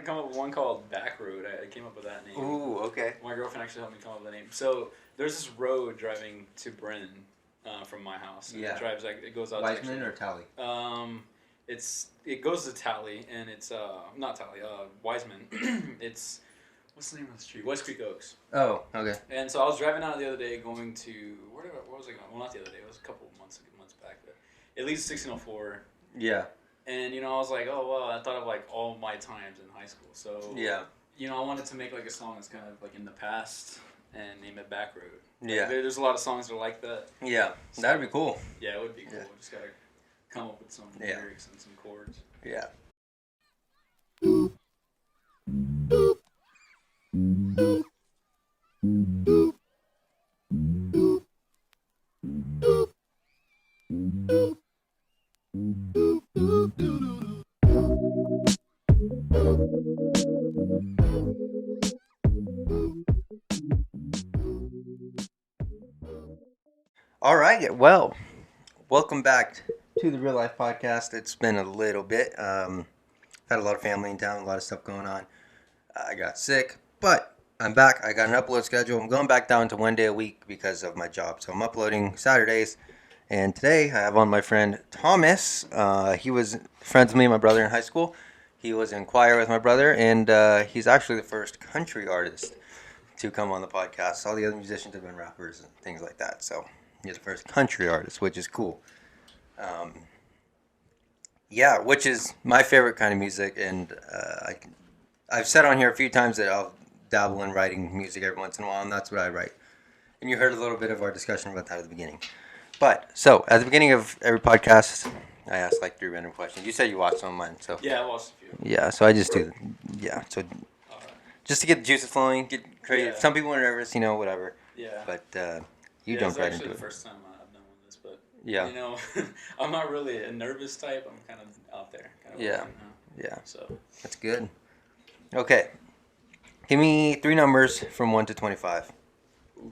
come up with one called Back Road. I came up with that name. Ooh, okay. My girlfriend actually helped me come up with the name. So there's this road driving to Bryn from my house. And Yeah. It drives it goes out. Wiseman or Tally? It goes to Tally, and it's not Tally. Wiseman. It's what's the name of the street? West Creek Oaks. Oh, okay. And so I was driving out the other day, going to where was I going? Well, not the other day. It was a couple of months back. But it leads to 1604. Yeah. And I was like, oh well, I thought of like all my times in high school. So yeah. I wanted to make like a song that's kind of like in the past and name it Back Road. Yeah. Like, there's a lot of songs that are like that. Yeah. So, that'd be cool. Yeah, it would be cool. Yeah. Just gotta come up with some lyrics and some chords. Yeah. All right. Well, welcome back to the Real Life Podcast. It's been a little bit. Had a lot of family in town, a lot of stuff going on. I got sick, but I'm back. I got an upload schedule. I'm going back down to 1 day a week because of my job. So I'm uploading Saturdays. And today I have on my friend Thomas. He was friends with me and my brother in high school. He was in choir with my brother, and he's actually the first country artist to come on the podcast. All the other musicians have been rappers and things like that. So he's the first country artist, which is cool. Yeah, which is my favorite kind of music, and I've said on here a few times that I'll dabble in writing music every once in a while, and that's what I write. And you heard a little bit of our discussion about that at the beginning. But, so, at the beginning of every podcast, I ask like 3 random questions. You said you watched some of mine, so. Yeah, I watched a few. Yeah, so I just do, so just to get the juices flowing, get creative. Yeah. Some people are nervous, whatever. Yeah. But you jump right into it. It's actually the first time I've done one of this, but Yeah. I'm not really a nervous type. I'm kind of out there. Kind of Yeah. working, Yeah. So. That's good. Okay. Give me 3 numbers from 1 to 25. All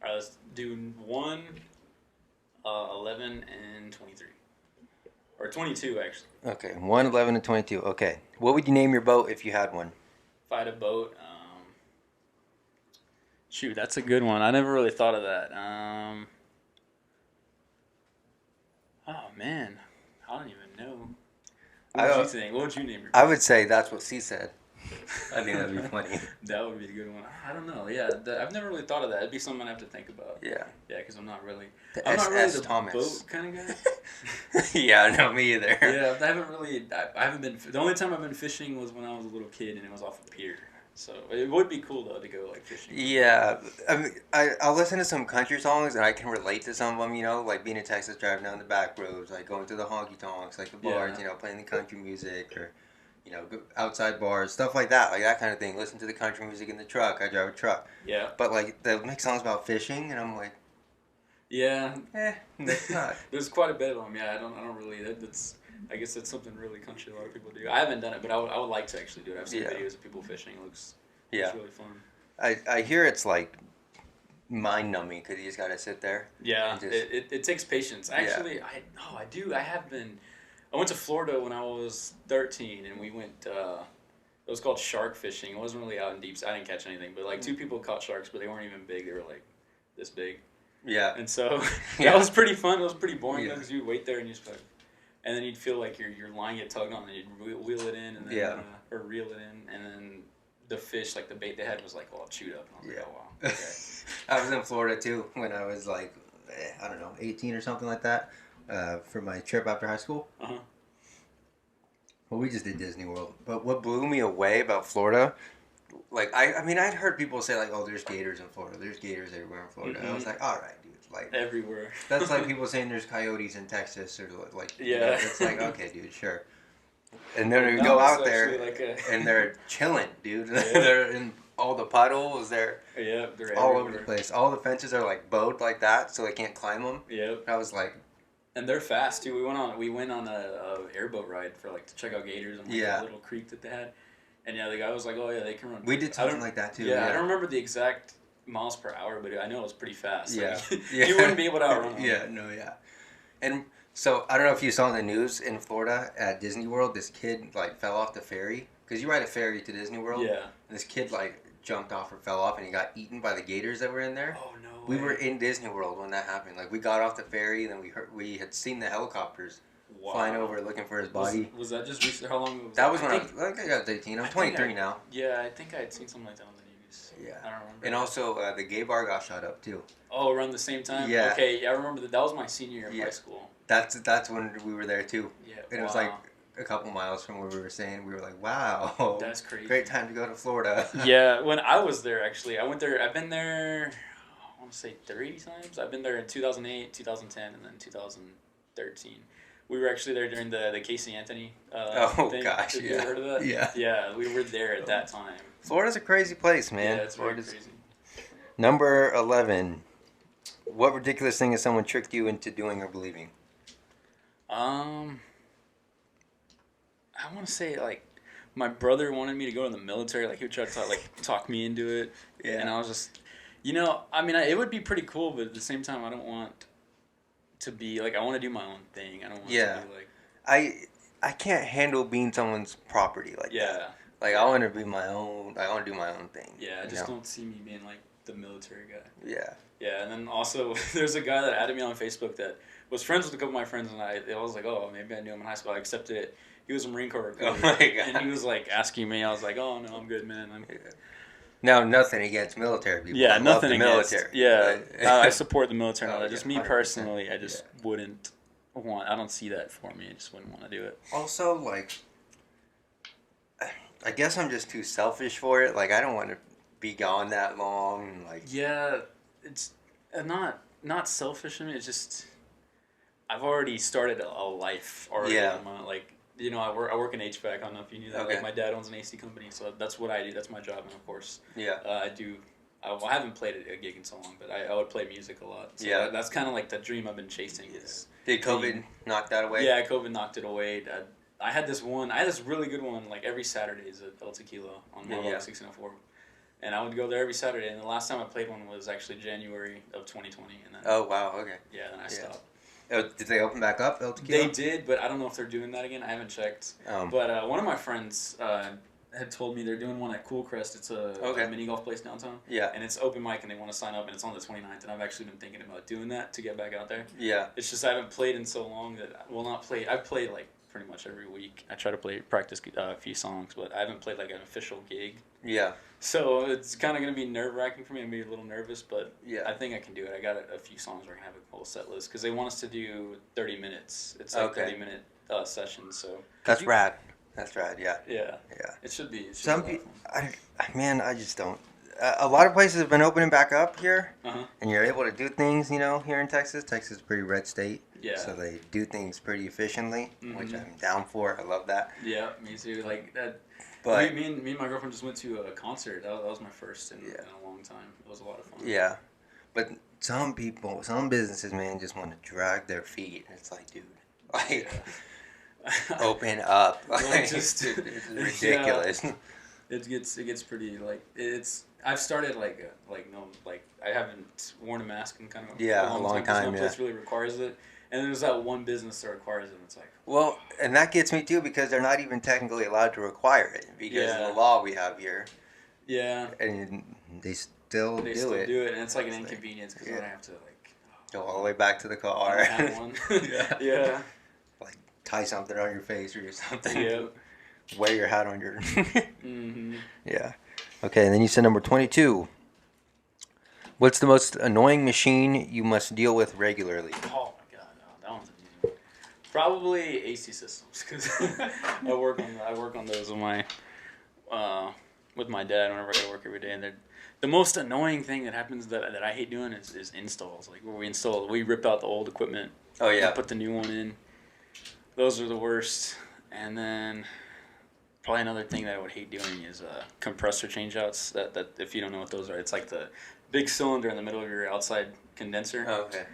right, let's do 1, 11, and 23. Or 22, actually. Okay, 1, 11, and 22. Okay. What would you name your boat if you had one? If I had a boat, shoot, that's a good one. I never really thought of that. Oh, man. I don't even know. What would you think? What would you name your boat? I would say That's What C Said. I think that'd be funny. That would be a good one. I don't know. Yeah, I've never really thought of that. It'd be something I have to think about. Yeah. Yeah, because I'm not really The I'm not really SS the Thomas. boat kind of guy. Yeah, no, me either. Yeah, I haven't been. The only time I've been fishing was when I was a little kid, and it was off a pier. So it would be cool though to go like fishing. Yeah, I mean, I'll listen to some country songs and I can relate to some of them. Like being in Texas, driving down the back roads, like going to the honky tonks, like the bars, Yeah. playing the country music or. Go outside bars, stuff like that kind of thing. Listen to the country music in the truck. I drive a truck. Yeah. But they'll make songs about fishing, and I'm like, Yeah. that's not. There's quite a bit of them. Yeah, I don't really. I guess that's something really country a lot of people do. I haven't done it, but I would like to actually do it. I've seen videos of people fishing. It looks really fun. I hear it's like mind numbing because you just gotta sit there. Yeah, and just, it takes patience. Actually, I do. I have been. I went to Florida when I was 13, and we went. It was called shark fishing. It wasn't really out in deep. I didn't catch anything, but like 2 people caught sharks, but they weren't even big. They were like this big. Yeah. And so that was pretty fun. It was pretty boring though, because you'd wait there and you just and then you'd feel like your line get tugged on, and you'd wheel it in, and then or reel it in, and then the fish, like the bait they had, was like all chewed up. And I was like, oh wow. Okay. I was in Florida too when I was like, I don't know, 18 or something like that. For my trip after high school. Uh-huh. Well, we just did Disney World. But what blew me away about Florida, I'd heard people say, oh, there's gators in Florida. There's gators everywhere in Florida. Mm-hmm. I was like, all right, dude. Everywhere. That's like people saying there's coyotes in Texas or Yeah. It's like, okay, dude, sure. And then we go out there and they're chilling, dude. Yeah. They're in all the puddles. They're all over the place. All the fences are bowed like that, so they can't climb them. Yep. I was like, and they're fast too. We went on a airboat ride for to check out gators on a little creek that they had, and the guy was like, "Oh yeah, they can run." We did something like that too. Yeah, I don't remember the exact miles per hour, but I know it was pretty fast. Yeah, You wouldn't be able to outrun them. Yeah, no, yeah. And so I don't know if you saw in the news in Florida at Disney World, this kid fell off the ferry because you ride a ferry to Disney World. Yeah. And this kid like jumped off or fell off, and he got eaten by the gators that were in there. Oh no. We were in Disney World when that happened. Like we got off the ferry, and then we had seen the helicopters flying over looking for his body. Was that just recently? How long was that? That was when I was 18. I'm 23 now. Yeah, I think I had seen something like that on the news. Yeah. I don't remember. And also the gay bar got shot up too. Oh, around the same time? Yeah. Okay, yeah, I remember that. That was my senior year of high school. That's when we were there too. Yeah. And it was like a couple miles from where we were staying. We were like, wow. That's crazy. Great time to go to Florida. Yeah, when I was there, actually, I went there. I've been there, I want to say 3 times. I've been there in 2008, 2010, and then 2013. We were actually there during the Casey Anthony thing. Gosh, Have you ever heard of that? Yeah. Yeah, we were there at that time. Florida's a crazy place, man. Yeah, it's very crazy. Number 11. What ridiculous thing has someone tricked you into doing or believing? I want to say, like, my brother wanted me to go in the military. Like, he would try to, talk me into it. Yeah. And I was just, it would be pretty cool, but at the same time, I don't want to be, I want to do my own thing. I don't want to be, I can't handle being someone's property like that. Like, I want to be my own, I want to do my own thing. Yeah, just don't see me being, the military guy. Yeah. Yeah, and then also, there's a guy that added me on Facebook that was friends with a couple of my friends, and I was like, oh, maybe I knew him in high school. I accepted it. He was a Marine Corps recruiter. Oh my God. And he was asking me. I was like, "Oh no, I'm good, man." Now, nothing against military people. Yeah, I nothing love the against military. Yeah, I support the military. Oh, Just yeah, me 100%. personally, I just wouldn't want. I don't see that for me. I just wouldn't want to do it. Also, I guess I'm just too selfish for it. I don't want to be gone that long. Yeah, it's not selfish in me. It's just I've already started a life already. Yeah. I work in HVAC. I don't know if you knew that. Okay. My dad owns an AC company, so that's what I do. That's my job, and of course, Yeah. I haven't played a gig in so long, but I would play music a lot. So Yeah. That's kind of the dream I've been chasing. Is Did COVID knock that away? Yeah, COVID knocked it away. I had this really good one. Every Saturday is at El Tequila on Marlboro 1604. And I would go there every Saturday, and the last time I played one was actually January of 2020. And then, Oh, wow, okay. Yeah, then I stopped. Oh, did they open back up, El Tequila? They did, but I don't know if they're doing that again. I haven't checked. But one of my friends had told me they're doing one at Cool Crest. It's a mini golf place downtown. Yeah. And it's open mic, and they want to sign up, and it's on the 29th. And I've actually been thinking about doing that to get back out there. Yeah. It's just I haven't played in so long that, not played. I've played pretty much every week. I try to practice a few songs, but I haven't played an official gig. Yeah. So it's kind of going to be nerve-wracking for me. I'm going to be a little nervous, but Yeah. I think I can do it. I got a few songs where I can have a whole set list because they want us to do 30 minutes. It's 30-minute session, so... That's rad. That's rad, yeah. Yeah. Yeah. It should be. Some people... I just don't... a lot of places have been opening back up here, and you're able to do things, here in Texas. Texas is a pretty red state. Yeah. So they do things pretty efficiently, which I'm down for. I love that. Yeah, me too. That... But me and my girlfriend just went to a concert. That was my first in a long time. It was a lot of fun. Yeah. But some people, some businesses, man, just want to drag their feet. It's dude, open up. Just it's ridiculous. Yeah. It gets pretty it's. I've started I haven't worn a mask in kind of a long time. No place really requires it, and there's that one business that requires it. And it's well, and that gets me too because they're not even technically allowed to require it because of the law we have here. Yeah. And they still do it. And it's an inconvenience because then I have to go all the way back to the car. I have one. Yeah. Tie something on your face or something. Yeah. Wear your hat on your. Yeah. Okay, and then you said number 22. What's the most annoying machine you must deal with regularly? Oh my God, no, that one's easy. Probably AC systems because I work on those with my dad whenever I go to work every day, and the most annoying thing that happens that I hate doing is installs. Where we rip out the old equipment. Oh yeah. And put the new one in. Those are the worst, and then. Probably another thing that I would hate doing is compressor changeouts. That if you don't know what those are, it's the big cylinder in the middle of your outside condenser. Oh, okay.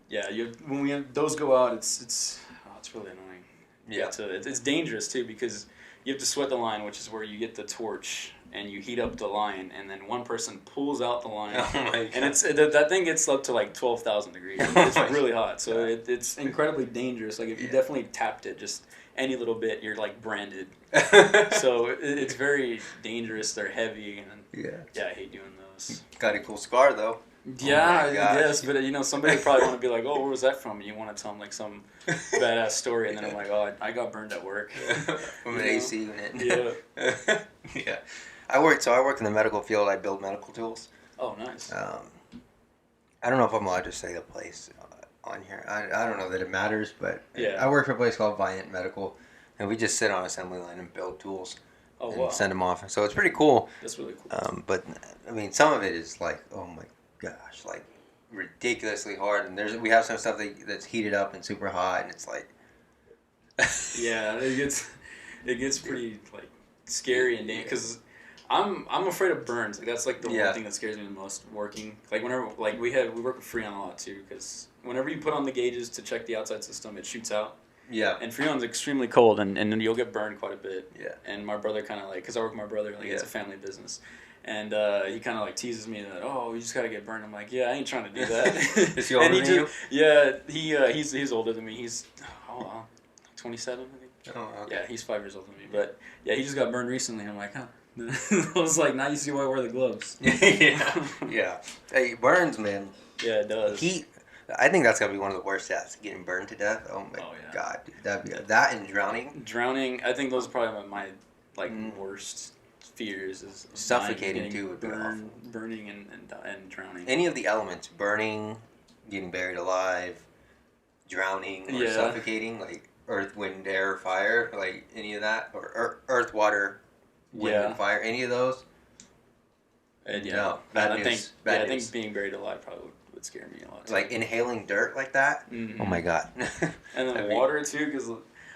Yeah, when those go out, it's really annoying. Yeah. It's dangerous too because you have to sweat the line, which is where you get the torch and you heat up the line, and then one person pulls out the line, and that thing gets up to 12,000 degrees. It's really hot, so it's incredibly dangerous. If you definitely tapped it, just any little bit, you're like branded. So it's very dangerous. They're heavy, and yeah, I hate doing those. Got a cool scar though. Yeah, Oh yes, but somebody would probably want to be like, oh, where was that from? And you want to tell them like some badass story, and then I'm like, oh, I got burned at work. From an AC unit. Yeah. Yeah. I work in the medical field. I build medical tools. Oh, nice. I don't know if I'm allowed to say the place on here. I don't know that it matters, but yeah. I work for a place called Viant Medical, and we just sit on assembly line and build tools. Oh, and wow. send them off. So it's pretty cool. That's really cool. But I mean, some of it is like, oh my gosh, like ridiculously hard. And we have some stuff that's heated up and super hot, and it's like, yeah, it gets pretty like scary and dangerous because I'm afraid of burns. Like that's like the one thing that scares me the most working. Like whenever like we work with Freon a lot too because whenever you put on the gauges to check the outside system, it shoots out. Yeah. And Freon's extremely cold, and you'll get burned quite a bit. Yeah. And my brother kind of like, because I work with my brother, like it's a family business. And he kind of like teases me that, oh, you just got to get burned. I'm like, yeah, I ain't trying to do that. Is he older than you? Yeah, he's older than me. He's, 27, I think. Oh, okay. Yeah, he's 5 years older than me. But yeah, he just got burned recently. I'm like, huh. I was like, now you see why I wear the gloves. Yeah. Yeah. Hey, burns, man. Yeah, it does. I think that's gotta be one of the worst deaths, getting burned to death. Oh my god, dude, that'd be that and drowning. Drowning, I think those are probably my worst fears is suffocating too would be awful. Burning and drowning. Any of the elements, burning, getting buried alive, drowning, or suffocating, like earth, wind, air, fire, like any of that, or earth, water, wind, and fire, any of those. And no, I think being buried alive probably would scare me a lot too. Like inhaling dirt like that? Mm-hmm. Oh my god. And then water too, because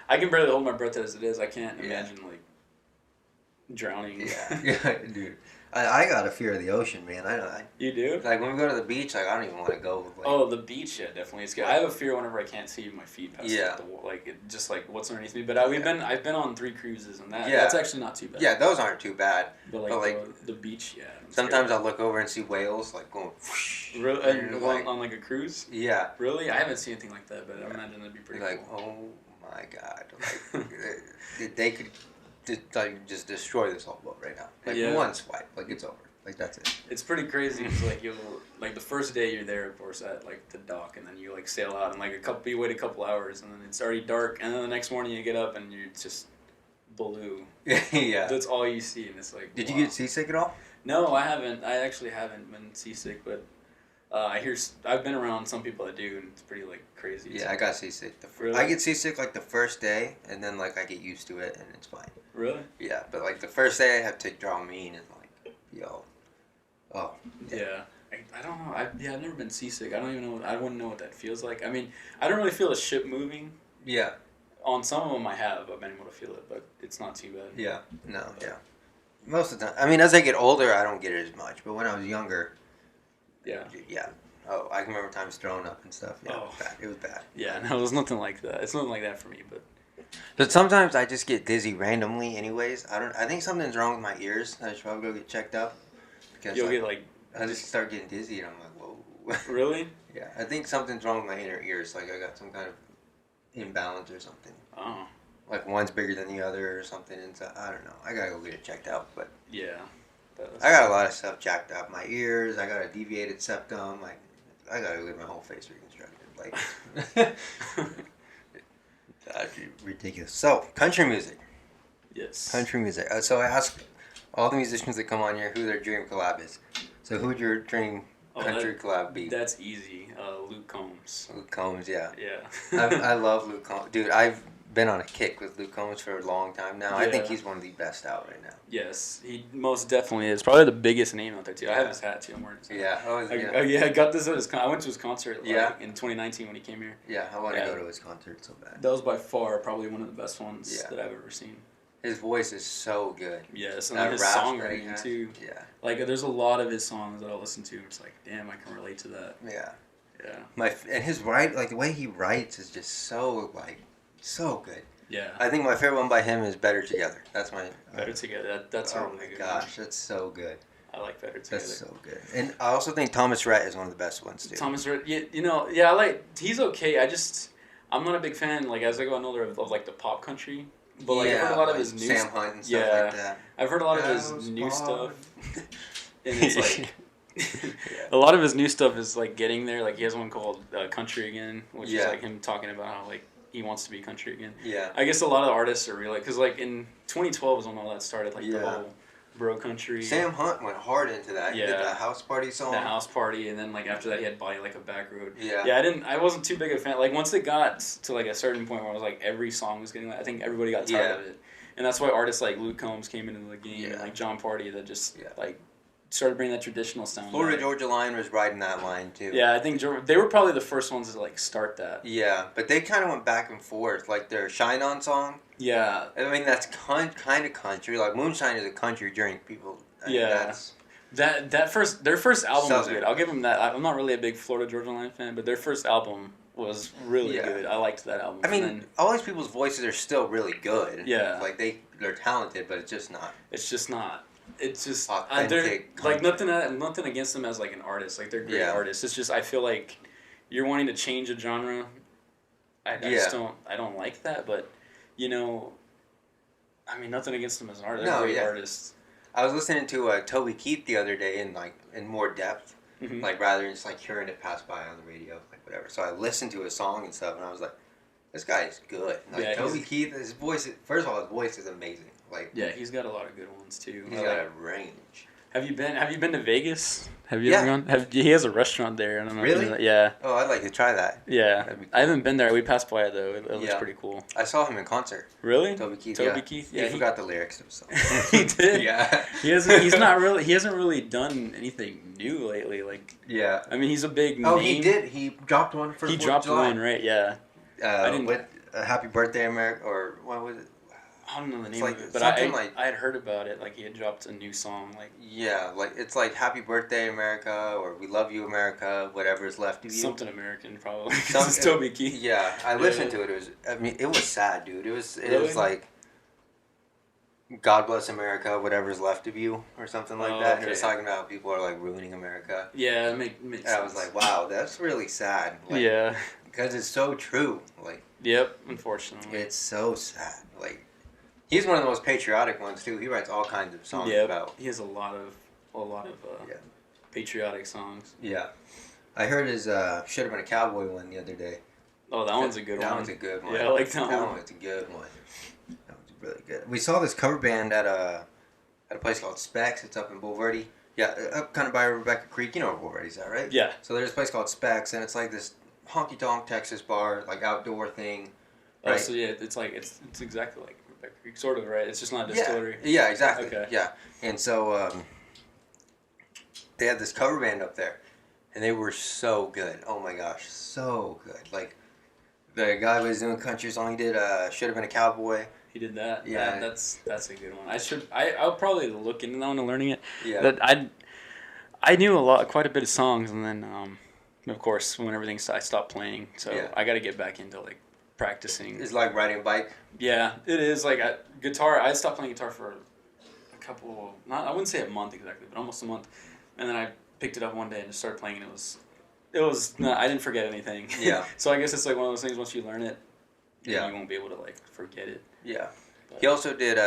I can barely hold my breath as it is. I can't imagine like drowning. Yeah, dude. I got a fear of the ocean, man. You do? Like when we go to the beach, like I don't even want to go. Like, oh, the beach, yeah, definitely. It's good. I have a fear whenever I can't see my feet past the wall, just like what's underneath me. But I've been on 3 cruises, and that's actually not too bad. Yeah, those aren't too bad. But like the beach, yeah. Sometimes I'll look over and see whales like going. Whoosh, really? And on like a cruise? Yeah. Really? I haven't seen anything like that, but I imagine that'd be pretty cool. Like, oh my god, like they could just destroy this whole boat right now. Like one swipe, like it's over. Like that's it. It's pretty crazy because like the first day you're there, of course, at like the dock, and then you like sail out, and like you wait a couple hours, and then it's already dark, and then the next morning you get up and you're just blue. Yeah. That's all you see, and it's like. Did you get seasick at all? No, I haven't. I actually haven't been seasick, but I've been around some people that do, and it's pretty like crazy. Yeah, I got seasick. Really? I get seasick like the first day, and then like I get used to it, and it's fine. Really? Yeah, but like the first day I have to Dramamine and like, yo. Oh. Yeah. I don't know. I've never been seasick. I don't even know. I wouldn't know what that feels like. I mean, I don't really feel a ship moving. Yeah. On some of them I have. I've been able to feel it, but it's not too bad. Yeah. No, yeah. Most of the time. I mean, as I get older, I don't get it as much. But when I was younger. Yeah. Yeah. Oh, I can remember times throwing up and stuff. Yeah, it was bad. Yeah, no, it was nothing like that. It's nothing like that for me, But sometimes I just get dizzy randomly anyways. I think something's wrong with my ears. I should probably go get checked up. You'll get like. I just start getting dizzy and I'm like, whoa. Really? Yeah, I think something's wrong with my inner ears. Like I got some kind of imbalance or something. Oh. Like one's bigger than the other or something. And so, I don't know. I gotta go get it checked out. But yeah. I got a lot of stuff jacked up. My ears. I got a deviated septum. Like I gotta go get my whole face reconstructed. Like. That'd be ridiculous. So, country music. Yes. Country music. So I ask all the musicians that come on here who their dream collab is. So who would your dream country collab be? That's easy. Luke Combs. Luke Combs, yeah. Yeah. I love Luke Combs. Dude, I've been on a kick with Luke Combs for a long time now. Yeah. I think he's one of the best out right now. Yes, he most definitely is. Probably the biggest name out there, too. I have his hat, too. I'm wearing his hat. Yeah. I got this at his I went to his concert in 2019 when he came here. Yeah, I want to go to his concert so bad. That was by far probably one of the best ones that I've ever seen. His voice is so good. Yes, and his songwriting, too. Yeah. Like, there's a lot of his songs that I'll listen to, and it's like, damn, I can relate to that. Yeah. Yeah. And his the way he writes is just so good. Yeah. I think my favorite one by him is Better Together. That's my... Better Together. That's a really good one. Oh my gosh, that's so good. I like Better Together. That's so good. And I also think Thomas Rhett is one of the best ones, too. Thomas Rhett, he's okay. I'm not a big fan, like, as I go on older, of like, the pop country. But, like, I've heard a lot like of his new Sam Hunt and stuff like that. I've heard a lot of his new stuff. And it's, like, a lot of his new stuff is, like, getting there. Like, he has one called Country Again, which is, like, him talking about how, like, he wants to be country again. Yeah. I guess a lot of artists are really, because, like, in 2012 is when all that started, like, the whole bro country. Sam Hunt went hard into that. He did that House Party song. The House Party, and then, like, after that he had Body Like a Back Road. Yeah. Yeah, I wasn't too big a fan. Like, once it got to, like, a certain point where I was like, every song was getting, like, I think everybody got tired of it. And that's why artists like Luke Combs came into the game, and, like, John Party that just, like, started bringing that traditional sound. Florida Georgia Line was riding that line, too. Yeah, I think they were probably the first ones to, like, start that. Yeah, but they kind of went back and forth. Like, their Shine On song. Yeah. I mean, that's kind of country. Like, Moonshine is a country drink, people. I mean, their first album was good. I'll give them that. I'm not really a big Florida Georgia Line fan, but their first album was really good. I liked that album. I mean, all these people's voices are still really good. Yeah. Like, they're talented, but it's just not. It's just not. It's just authentic. Like, nothing against them as, like, an artist. Like, they're great artists. It's just I feel like you're wanting to change a genre. I just don't like that, but you know, I mean, nothing against them as an artist. They're great artists. I was listening to Toby Keith the other day in more depth, like rather than just like hearing it pass by on the radio, like whatever. So I listened to his song and stuff, and I was like, this guy is good. Like Toby Keith, his voice. First of all, his voice is amazing. Like he's got a lot of good ones too. He's got a range. Have you been to Vegas? Have you ever gone? He has a restaurant there. I don't know. Really? Yeah. Oh, I'd like to try that. Yeah. Cool. I haven't been there. We passed by it though. It looks pretty cool. I saw him in concert. Really? Toby Keith. Keith. Yeah. He forgot the lyrics of the song. He did. Yeah. He hasn't really done anything new lately. Like. Yeah. I mean, he's a big name. Oh, he did. He dropped one for. He dropped one, right? Yeah. I didn't. With Happy Birthday America, or what was it? I don't know the name of it, but I had heard about it. Like, he had dropped a new song. Like, yeah, like it's like Happy Birthday America, or We Love You America, whatever is left of you. Something American, probably. It's Toby Keith. Yeah, I listened to it. It was sad, dude. It was like God Bless America, whatever's left of you, or something like that. And it was talking about how people are like ruining America. Yeah, it makes sense. I was like, wow, that's really sad. Like, yeah, because it's so true. Like, yep, unfortunately, it's so sad. Like. He's one of the most patriotic ones too. He writes all kinds of songs about. He has a lot of patriotic songs. Yeah, I heard his "Should Have Been a Cowboy" one the other day. Oh, that one's a good one. That one's a good one. Yeah, I like that one. That one's a good one. That was really good. We saw this cover band at a place called Specs. It's up in Bulverde. Yeah, up kind of by Rebecca Creek. You know where Bulverde's at, right? Yeah. So there's a place called Specs, and it's like this honky tonk Texas bar, like outdoor thing. Right? Oh, so yeah, it's like it's exactly like. Sort of, right? It's just not a distillery. Yeah, exactly. Okay. Yeah, and so they had this cover band up there, and they were so good. Oh my gosh, so good. Like the guy was doing country song. He did "Should Have Been a Cowboy." He did that. Yeah, that's a good one. I'll probably look into that one and learning it. Yeah. But I knew quite a bit of songs, and then of course when everything I stopped playing, so I got to get back into like. Practicing. It's like riding a bike. Yeah, it is. Like guitar, I stopped playing guitar for a couple. I wouldn't say a month exactly, but almost a month. And then I picked it up one day and just started playing. And it was. No, I didn't forget anything. Yeah. So I guess it's like one of those things. Once you learn it, you won't be able to like forget it. Yeah. But he also did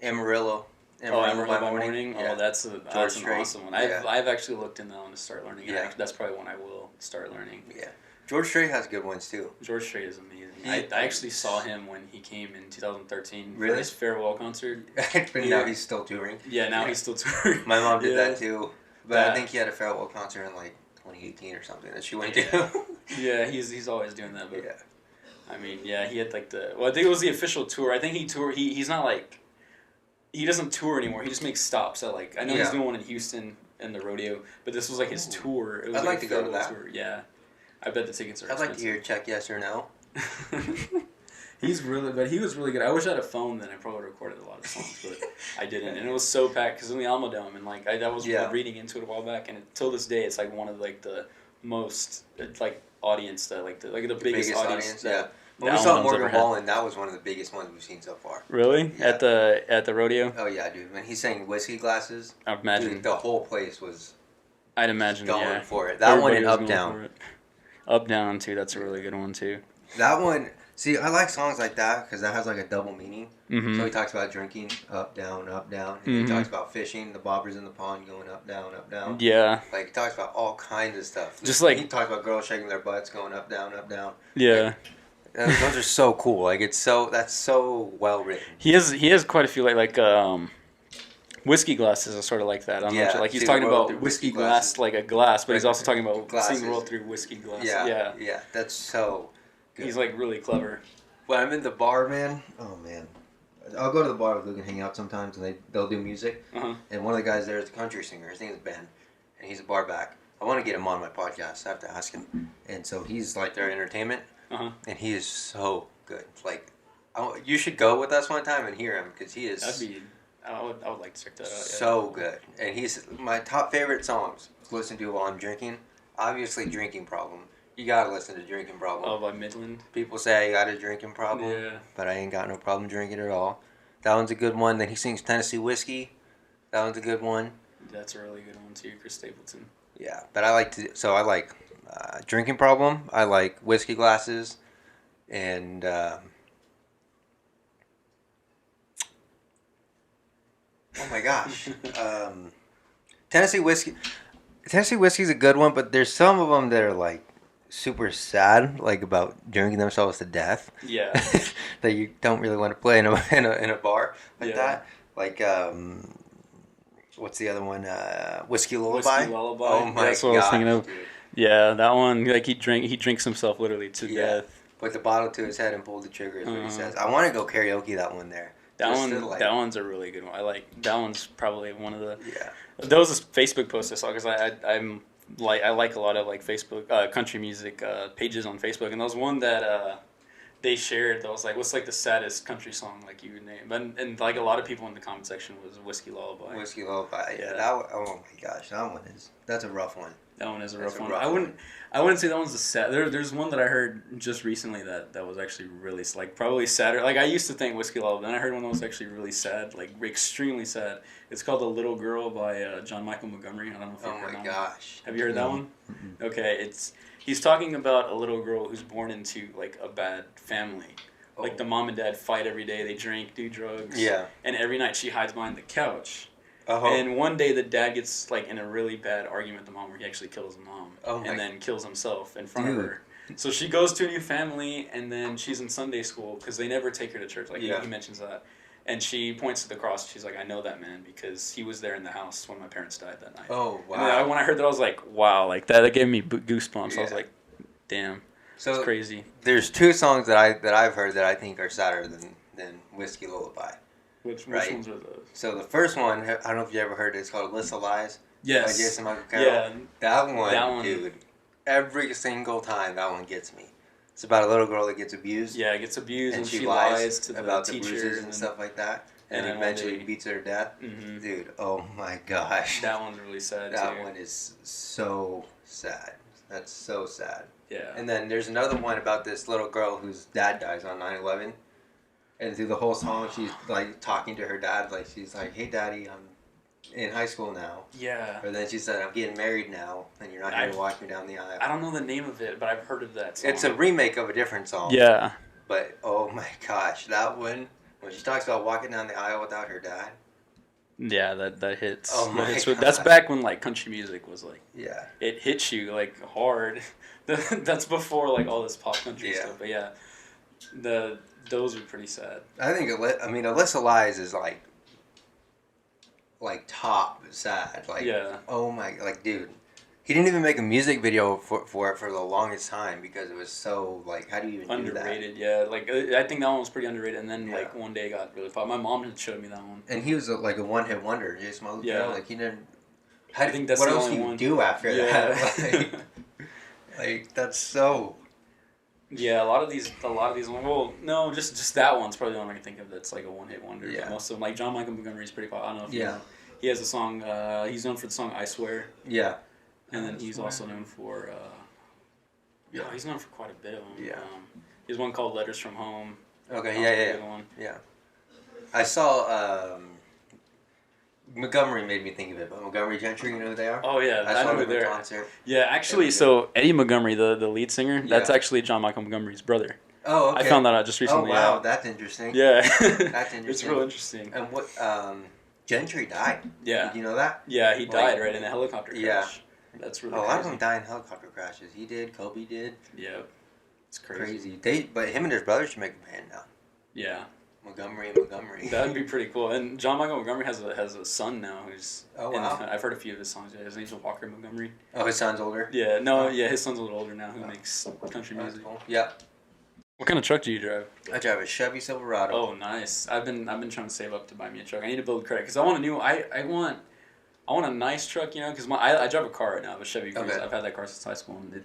Amarillo. Amarillo by Morning. Yeah. Oh, that's an awesome one. I've actually looked in that one to start learning. Yeah. That's probably one I will start learning. Yeah. George Strait has good ones too. George Strait is amazing. I actually saw him when he came in 2013 really? For his farewell concert. But now he's still touring. Yeah, now he's still touring. My mom did that too. But I think he had a farewell concert in like 2018 or something that she went to. Yeah, he's always doing that. But I mean, he had like I think it was the official tour. I think he toured. He's not like he doesn't tour anymore. He just makes stops at like I know he's doing one in Houston in the rodeo, but this was like his tour. It was I'd like to go to that. Tour. Yeah. I bet the tickets are I'd expensive. like to hear check yes or no. He was really good. I wish I had a phone then. I probably recorded a lot of songs, but I didn't. And it was so packed because in the Alamo Dome, and like I was reading into it a while back, and till this day, it's like one of like the most like audience that like the biggest audience. When we saw Morgan Wallen, that was one of the biggest ones we've seen so far. Really? Yeah. At the rodeo? Oh yeah, dude. When he sang Whiskey Glasses, I imagine dude, the whole place was. I'd imagine going for it. That one and Up Down. Up Down too. That's a really good one too. That one. See, I like songs like that because that has like a double meaning. Mm-hmm. So he talks about drinking, up, down, and Mm-hmm. he talks about fishing, the bobbers in the pond going up, down, up, down. Yeah. Like he talks about all kinds of stuff. Just like he talks about girls shaking their butts going up, down, up, down. Yeah. Like, those are so cool. Like that's so well written. He has quite a few like whiskey glasses are sort of like that. I don't know. Like he's talking about whiskey glass like a glass, but he's also talking about seeing the world through whiskey glass. Yeah. That's so good. He's like really clever. When I'm in the bar, man. Oh man. I'll go to the bar with Luke and hang out sometimes, and they'll do music. Uh-huh. And one of the guys there is a country singer. His name is Ben, and he's a bar back. I want to get him on my podcast. I have to ask him. And so he's like their entertainment, and he is so good. Like, you should go with us one time and hear him because he is. I would like to check that out. Yeah. So good, and he's my top favorite songs to listen to while I'm drinking. Obviously, Drinking Problem. You gotta listen to Drinking Problem. Oh, by Midland. People say I got a drinking problem, but I ain't got no problem drinking at all. That one's a good one. Then he sings Tennessee Whiskey. That one's a good one. That's a really good one too, Chris Stapleton. Yeah, but I like Drinking Problem. I like Whiskey Glasses, and oh my gosh, Tennessee Whiskey. Tennessee Whiskey's a good one, but there's some of them that are like super sad, like about drinking themselves to death. Yeah. That you don't really want to play in a bar like that. Like what's the other one? Whiskey Lullaby. Whiskey Lullaby. Oh my That's what I was thinking of. Dude. Yeah, that one. Like he drinks himself literally to death. Put the bottle to his head and pulled the trigger. Is what he says. I want to go karaoke that one there. That one's a really good one. I like that one's probably one of the. Yeah. That was a Facebook post I saw because I like a lot of like Facebook country music pages on Facebook, and there was one that they shared that was like, what's like the saddest country song like you would name? And like a lot of people in the comment section was Whiskey Lullaby. Whiskey Lullaby. Yeah. Oh my gosh, that's a rough one. That one is a rough one. I wouldn't say that one's the sad. There's one that I heard just recently that was actually really like probably sadder. Like I used to think Whiskey Lullaby, then I heard one that was actually really sad, like extremely sad. It's called "The Little Girl" by John Michael Montgomery. I don't know if you've heard that one. Oh my gosh! Have you heard that one? Mm-hmm. Okay, he's talking about a little girl who's born into like a bad family. Oh. Like the mom and dad fight every day. They drink, do drugs. Yeah. And every night she hides behind the couch. Uh-huh. And one day the dad gets like in a really bad argument with the mom where he actually kills the mom and then kills himself in front of her. So she goes to a new family and then she's in Sunday school because they never take her to church. Like he mentions that. And she points to the cross. She's like, I know that man because he was there in the house when my parents died that night. Oh, wow. And when I heard that, I was like, wow. Like that gave me goosebumps. Yeah. I was like, damn. So it's crazy. There's two songs that I've heard that I think are sadder than Whiskey Lullaby. Which ones are those? So the first one, I don't know if you ever heard it, it's called Alyssa Lies. Yes. By Jason Michael Carroll. Yeah. That one, dude, every single time that one gets me. It's about a little girl that gets abused. Yeah, gets abused and she lies to about the the teacher bruises and stuff like that. And eventually beats her to death. Mm-hmm. Dude, oh my gosh. That one's really sad That one is so sad. That's so sad. Yeah. And then there's another one about this little girl whose dad dies on 9/11. And through the whole song, she's like talking to her dad, like she's like, "Hey, Daddy, I'm in high school now." Yeah. Or then she said, "I'm getting married now, and you're not going to walk me down the aisle." I don't know the name of it, but I've heard of that song. It's a remake of a different song. Yeah. But oh my gosh, that one when she talks about walking down the aisle without her dad. Yeah, that hits. Oh my God. That's back when like country music was like. Yeah. It hits you like hard. That's before like all this pop country stuff. But yeah, those are pretty sad. I think Alyssa Lies is like top sad. Like oh my, like dude, he didn't even make a music video for it for the longest time because it was so like, how do you even underrated? Do that? Yeah, like I think that one was pretty underrated, and then like one day it got really popular. My mom had showed me that one. And he was like a one-hit wonder, Jason Michael Carroll. Like he didn't. I think that's what the else only do you one. do after that? Like that's so. Yeah, a lot of these. Well, no, just that one's probably the one I can think of that's like a one-hit wonder. Yeah. Most of them, like John Michael Montgomery's pretty popular. I don't know if you know. He has a song. He's known for the song "I Swear." Yeah. And then he's also known for. He's known for quite a bit of them. Yeah. He has one called "Letters from Home." Okay. Yeah. I saw Montgomery made me think of it, but Montgomery Gentry, you know who they are? Oh yeah, I saw know who them in they're. concert. Yeah, actually, so Eddie Montgomery, the lead singer, that's Yeah. actually John Michael Montgomery's brother. Oh, okay. I found that out just recently. Oh, wow, Yeah. that's interesting. Yeah. That's interesting. It's real interesting. And what, Gentry died. Yeah. Did you know that? Yeah, he died right in a helicopter crash. Yeah. That's really a crazy. lot of them die in helicopter crashes. He did, Kobe did. Yeah. It's crazy. But him and his brother should make a band now. Yeah. Montgomery. That'd be pretty cool. And John Michael Montgomery has a son now who's. Oh wow! I've heard a few of his songs. Yeah, his name's Walker Montgomery. Oh, his son's older. Yeah, no, yeah, his son's a little older now. Who makes country music? Cool. Yeah. What kind of truck do you drive? I drive a Chevy Silverado. Oh, nice. I've been trying to save up to buy me a truck. I need to build credit because I want a new. I want a nice truck, you know, because I drive a car right now, a Chevy Cruze. Okay. I've had that car since high school, and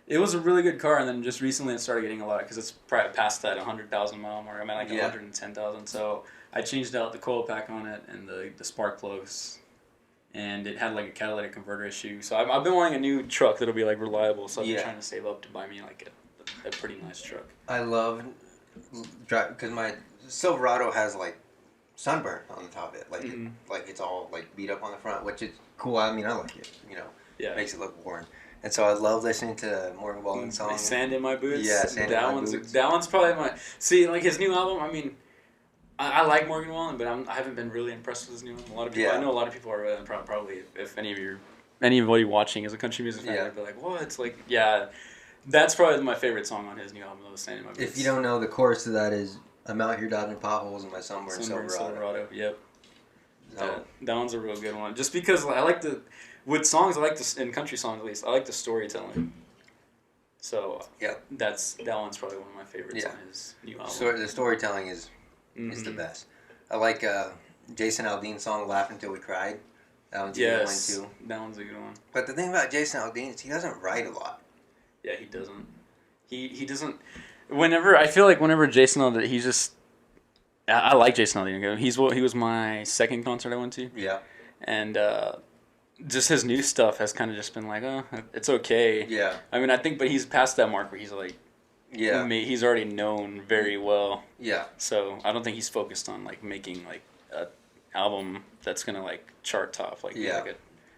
it was a really good car, and then just recently it started getting a lot because it's past that 100,000 mile mark. I'm at like 110,000, so I changed out the coil pack on it and the spark plugs, and it had like a catalytic converter issue. So I've been wanting a new truck that'll be like reliable. So I've been trying to save up to buy me like a pretty nice truck. I love drive because my Silverado has like sunburn on the top of it, like like it's all like beat up on the front, which is cool. I mean, I like it. You know, makes it look worn. And so I love listening to Morgan Wallen's songs. Sand in My Boots. Yeah, Sand in My Boots. That one's probably my... See, like his new album, I mean, I like Morgan Wallen, but I haven't been really impressed with his new album. A lot of people, I know a lot of people are probably, if anybody watching is a country music fan, they'd be like, what? It's like, yeah, that's probably my favorite song on his new album, though, Sand in My Boots. If you don't know, the chorus to that is, I'm out here dodging potholes in my sunburned Silverado. Yep. That one's a real good one. Just because I like with songs, I like in country songs at least, I like the storytelling. So that one's probably one of my favorites on his new album. So the storytelling is the best. I like Jason Aldean's song "Laugh Until We Cried." That one's a good one too. That one's a good one. But the thing about Jason Aldean is he doesn't write a lot. Yeah, he doesn't. He doesn't. I feel like whenever Jason Aldean, he's just. I like Jason Aldean. He was my second concert I went to. Yeah. And just his new stuff has kind of just been like, oh, it's okay. Yeah. I mean, but he's past that mark where he's like, he's already known very well. Yeah. So I don't think he's focused on like making like a album that's gonna like chart top, like like a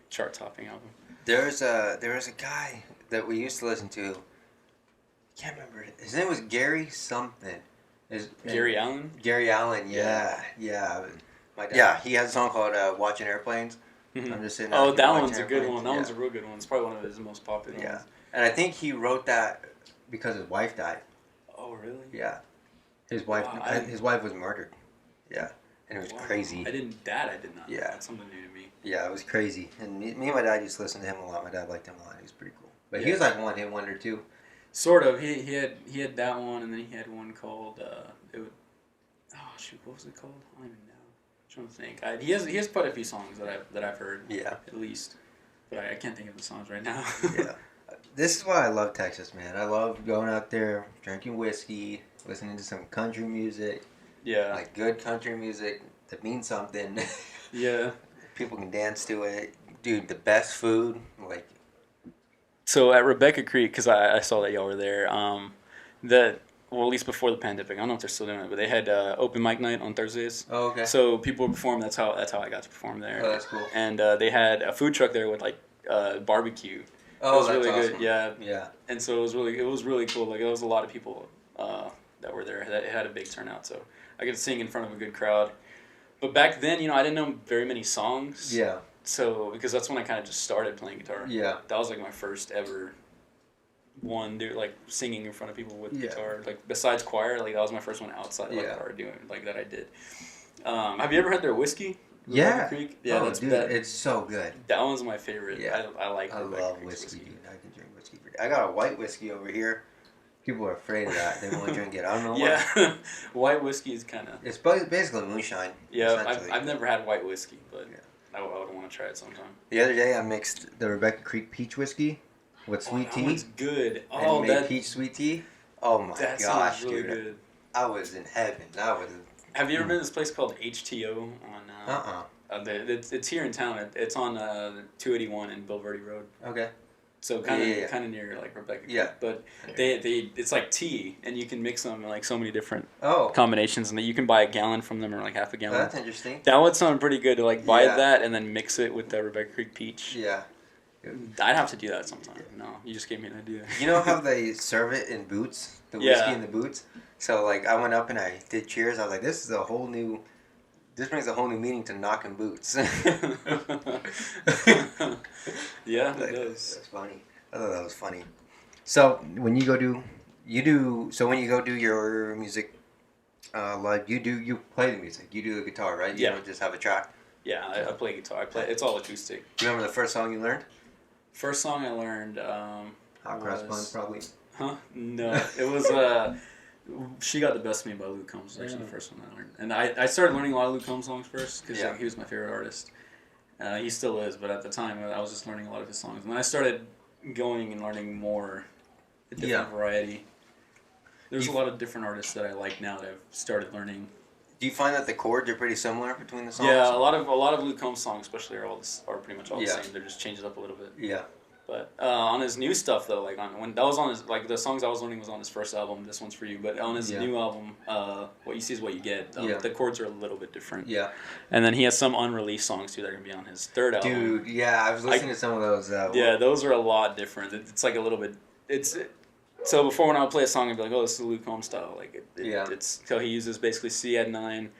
chart topping album. There was a guy that we used to listen to. Can't remember. His name was Gary something. Gary Allen? Gary Allen, yeah. My dad, he has a song called Watching Airplanes. I'm just sitting that one's a good one. That one's a real good one. It's probably one of his most popular ones. And I think he wrote that because his wife died. Oh, really? Yeah. His wife was murdered. Yeah. And it was crazy. I did not. Yeah. That's something new to me. Yeah, it was crazy. And me and my dad used to listen to him a lot. My dad liked him a lot. He was pretty cool. But he was like one hit wonder too. Sort of. He had that one, and then he had one called what was it called? I don't even know. I'm trying to think. He has quite a few songs that I've heard. Yeah. At least, but I can't think of the songs right now. Yeah. This is why I love Texas, man. I love going out there, drinking whiskey, listening to some country music. Yeah. Like good country music that means something. Yeah. People can dance to it. Dude, the best food, like. So at Rebecca Creek, because I saw that y'all were there, at least before the pandemic, I don't know if they're still doing it, but they had open mic night on Thursdays. Oh, okay. So people would perform. That's how I got to perform there. Oh, that's cool. And they had a food truck there with like barbecue. Oh, it was really awesome. Good. Yeah. Yeah. And so it was really cool. Like there was a lot of people that were there. It had a big turnout. So I got to sing in front of a good crowd. But back then, I didn't know very many songs. Yeah. So, because that's when I kind of just started playing guitar. Yeah. That was like my first ever one, like singing in front of people with guitar. Like besides choir, like that was my first one outside of guitar doing like that I did. Have you ever had their whiskey? Yeah. Creek? Yeah, that's dude, it's so good. That one's my favorite. Yeah. I like I love whiskey, dude. I can drink whiskey. I got a white whiskey over here. People are afraid of that. They won't drink it. I don't know why. Yeah. White whiskey is kind of... It's basically moonshine. Yeah, I've never had white whiskey, but I would want to try it sometime. The other day, I mixed the Rebecca Creek peach whiskey with sweet tea. That's good. And made peach sweet tea. Oh my gosh, really dude. Good. I was in heaven. Have you ever been to this place called HTO on... It's here in town. It's on 281 in Belverde Road. Okay. So kind of near like Rebecca Creek. But they it's like tea, and you can mix them in like so many different combinations, and that you can buy a gallon from them or like half a gallon. That's interesting. That would sound pretty good to like buy that and then mix it with the Rebecca Creek peach. Yeah. I'd have to do that sometime. No, you just gave me an idea. You know how they serve it in boots? The whiskey in the boots? So, like, I went up and I did cheers. I was like, this brings a whole new meaning to knocking boots. Yeah, it does. That's funny. I thought that was funny. So, when you go do your music live, you play the music. You do the guitar, right? You don't just have a track? Yeah, I play guitar. It's all acoustic. Do you remember the first song you learned? First song I learned Hot Cross Buns, probably. Huh? No. It was She Got the Best of Me by Luke Combs was actually the first one I learned. And I started learning a lot of Luke Combs songs first because he was my favorite artist. He still is, but at the time I was just learning a lot of his songs. And then I started going and learning more, a different variety. There's a lot of different artists that I like now that I've started learning. Do you find that the chords are pretty similar between the songs? Yeah, a lot of Luke Combs songs, especially, are pretty much all the same. They're just changed up a little bit. Yeah. But on his new stuff though, like when that was on his the songs I was learning was on his first album. This one's for you. But on his new album, What You See Is What You Get. The chords are a little bit different. Yeah. And then he has some unreleased songs too that are gonna be on his third album. Dude, yeah, I was listening to some of those. Those are a lot different. It's like a little bit. So before when I would play a song, I'd be like, oh, this is Luke Combs style. Like it's so he uses basically C add 9,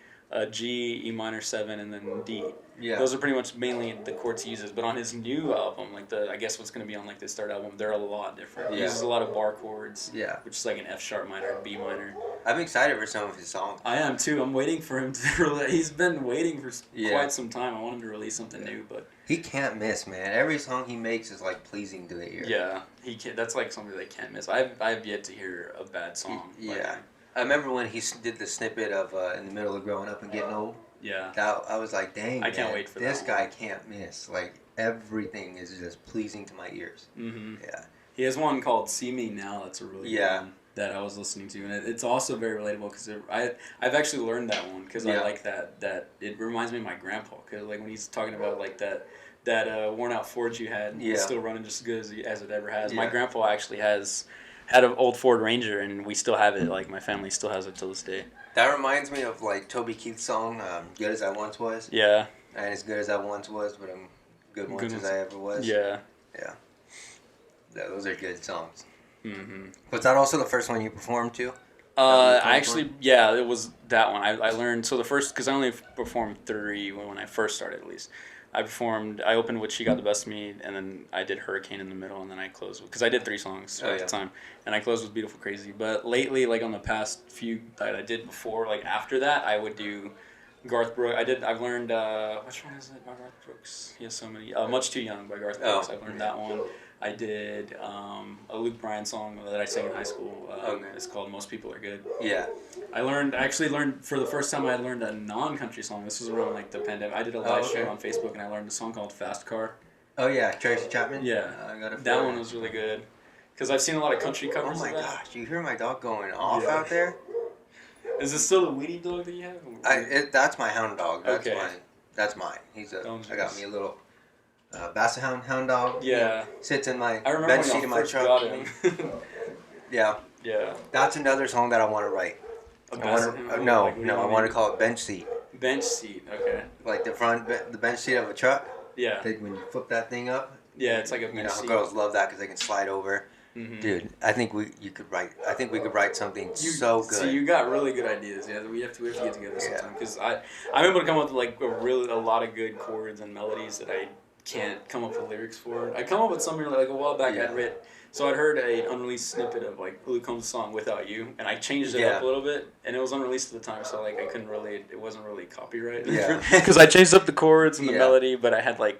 G, E minor 7, and then D. Yeah. Those are pretty much mainly the chords he uses. But on his new album, I guess what's going to be on like this third album, they're a lot different. He uses a lot of bar chords. Yeah. Which is like an F sharp minor, B minor. I'm excited for some of his songs. I am too. I'm waiting for him to he's been waiting for quite some time. I want him to release something new, but he can't miss, man. Every song he makes is like pleasing to the ear. Yeah. He can that's like something they can't miss. I've yet to hear a bad song. Yeah. I remember when he did the snippet of In the Middle of Growing Up and Getting Old. Yeah. I was like, dang, I can't wait for this guy can't miss. Like, everything is just pleasing to my ears. Mm-hmm. Yeah. He has one called See Me Now. That's a really good one that I was listening to. And it's also very relatable because I've actually learned that one because I like that it reminds me of my grandpa. Because, like, when he's talking about, like, that worn-out Ford you had, it's still running just as good as it ever has. Yeah. My grandpa actually had an old Ford Ranger, and we still have it. Like, my family still has it till this day. That reminds me of, like, Toby Keith's song, Good As I Once Was. Yeah. And as good as I once was, but I'm good once as I ever was. Yeah. Yeah. Yeah, those are good songs. Mm-hmm. Was that also the first one you performed to? It was that one. I learned, so the first, because I only performed 3 when I first started, at least. I opened with She Got the Best of Me, and then I did Hurricane in the middle, and then I closed with, because I did 3 songs at the time, and I closed with Beautiful Crazy. But lately, like on the past few that I did before, like after that, I would do Garth Brooks. I've learned, which one is it by Garth Brooks? He has so many. Much Too Young by Garth Brooks. I've learned that one. I did a Luke Bryan song that I sang in high school. It's called Most People Are Good. Yeah. I actually learned for the first time I learned a non-country song. This was around like the pandemic. I did a live stream on Facebook and I learned a song called Fast Car. Oh yeah, Tracy Chapman? Yeah. That one was really good. Because I've seen a lot of country covers of that. Oh my gosh, you hear my dog going off out there? Is this still the weenie dog that you have? That's my hound dog. That's mine. I got me a little Basset hound dog. Yeah. Sits in my bench seat in my truck. Yeah. Yeah. That's another song that I want to write. I want to call it Bench Seat. Bench Seat, okay. Like the bench seat of a truck. Yeah. When you flip that thing up. Yeah, it's like a bench seat. Girls love that because they can slide over. Mm-hmm. Dude, I think we could write something so good. So you got really good ideas. Yeah, we have to get together sometime because I'm able to come up with like a lot of good chords and melodies that I can't come up with lyrics for. I come up with something like a while back. I'd heard an unreleased snippet of like Luke Combs' song "Without You," and I changed it up a little bit, and it was unreleased at the time, so like I couldn't really. It wasn't really copyright. Yeah. Because I changed up the chords and the melody, but I had I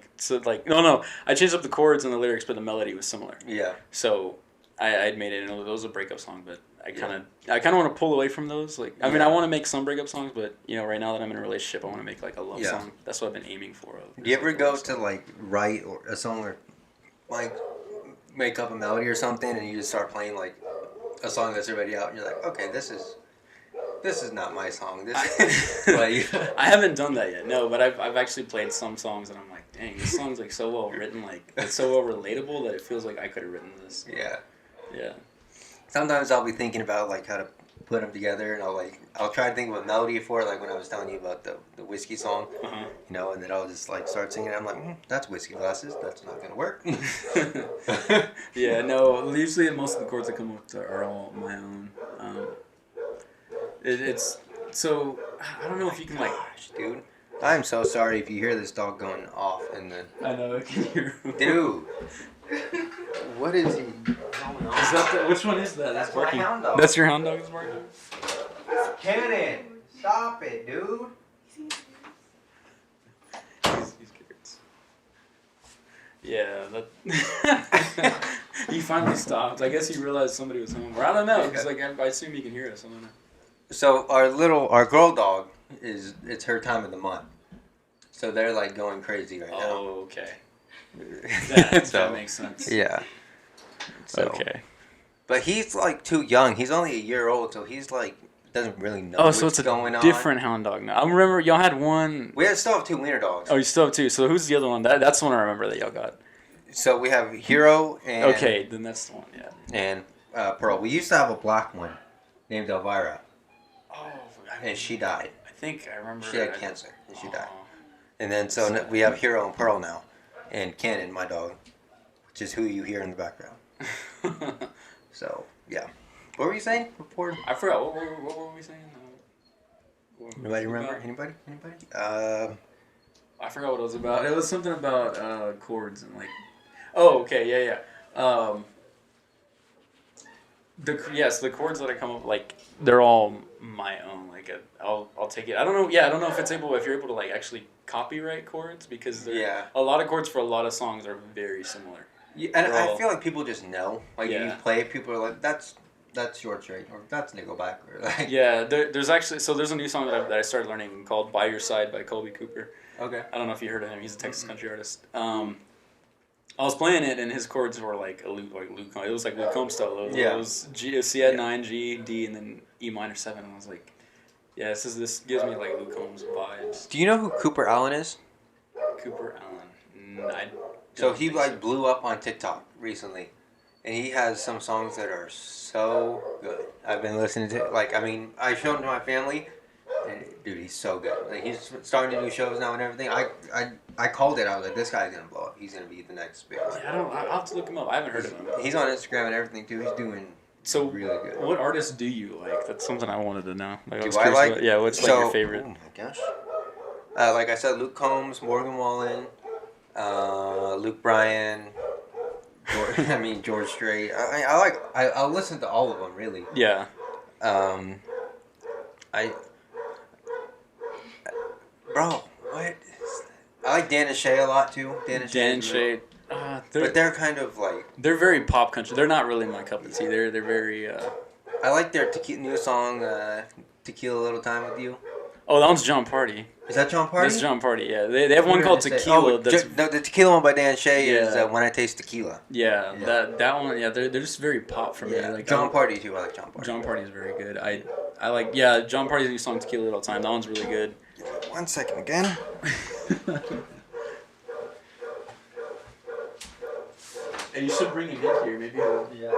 changed up the chords and the lyrics, but the melody was similar. Yeah. So I'd made it, and it was a breakup song, but I kind of want to pull away from those. Like, I mean, I want to make some breakup songs, but right now that I'm in a relationship, I want to make like a love song. That's what I've been aiming for. Do you ever go to like write a song or like make up a melody or something, and you just start playing like a song that's already out, and you're like, okay, this is this is not my song. This like I haven't done that yet. No, but I've actually played some songs and I'm like, dang, this song's like so well written, like it's so well relatable that it feels like I could have written this. Yeah. Yeah. Sometimes I'll be thinking about like how to put them together, and I'll try to think of a melody for it, like when I was telling you about the whiskey song, you know, and then I'll just like start singing. I'm like, that's whiskey glasses. That's not gonna work. Yeah, no. Usually, most of the chords that come up are all my own. It's so I don't know if you can like. Gosh, dude, I'm so sorry if you hear this dog going off in the. I know I can hear him. Dude, what is he? Is that which one is that? That's my hound dog. That's your hound dog that's barking? Cannon, stop it, dude. He's curious. Yeah, that. He finally stopped. I guess he realized somebody was home. Or I don't know, because like I assume he can hear us. I don't know. So our girl dog it's her time of the month. So they're like going crazy right now. Oh, okay. That makes sense. Yeah. So, okay. But he's like too young. He's only a year old, so he's like doesn't really know Oh, what's so it's a going on. different hound dog now. I remember y'all had one. We still have two wiener dogs. Oh, you still have two. So who's the other one? That's the one I remember that y'all got. So we have Hero and Okay, then that's the one. Yeah. And Pearl. We used to have a black one named Elvira, Oh, and she died. I think I remember. She had cancer, and she died. And then we have Hero and Pearl now, and Cannon, my dog, which is who you hear in the background. So yeah, what were you saying before? I forgot. What were we saying? Anybody remember? Anybody? I forgot what it was about. It was something about chords and like. Oh, okay, yeah. The chords that I come up like they're all my own. Like I'll take it. I don't know. Yeah, I don't know if you're able to like actually copyright chords because a lot of chords for a lot of songs are very similar. Yeah, and I feel like people just know. Like if you play it, people are like, that's Short Straight or that's Nickelback or like. Yeah, there's a new song that I started learning called "By Your Side" by Colby Cooper. Okay. I don't know if you heard of him. He's a Texas country artist. I was playing it and his chords were like Luke Combs. It was like Luke Combs style. It was C at 9, G, D, and then E minor 7. And I was like, yeah, this gives me like Luke Combs vibes. Do you know who Cooper Allen is? Cooper Allen. So he like blew up on TikTok recently, and he has some songs that are so good. I've been listening to I showed him to my family, and dude, he's so good. Like he's starting to do shows now and everything. I called it. I was like, this guy's gonna blow up. He's gonna be the next big one. Yeah, I'll have to look him up. I haven't heard of him. He's on Instagram and everything too. He's doing really good. What artists do you like? That's something I wanted to know. Like, Do I like? What's like your favorite? Oh my gosh. Like I said, Luke Combs, Morgan Wallen, Luke Bryan. George Strait. I'll listen to all of them really. Yeah. Bro, what? I like Dan and Shay a lot too. Dan and Shay. But they're kind of like. They're very pop country. They're not really my cup of tea. They're very. I like their new song, "Tequila Little Time with You." Oh, that one's John Party. Is that John Party? That's John Party. Yeah, they have one called Tequila. The Tequila one by Dan Shay is "When I Taste Tequila." Yeah. That one. Yeah, they're just very pop for me. Yeah. Like John Party too. I like John Party. John Party is very good. I like John Party's new song Tequila Little Time. That one's really good. 1 second again. And you should bring him in here. Maybe he'll. Yeah.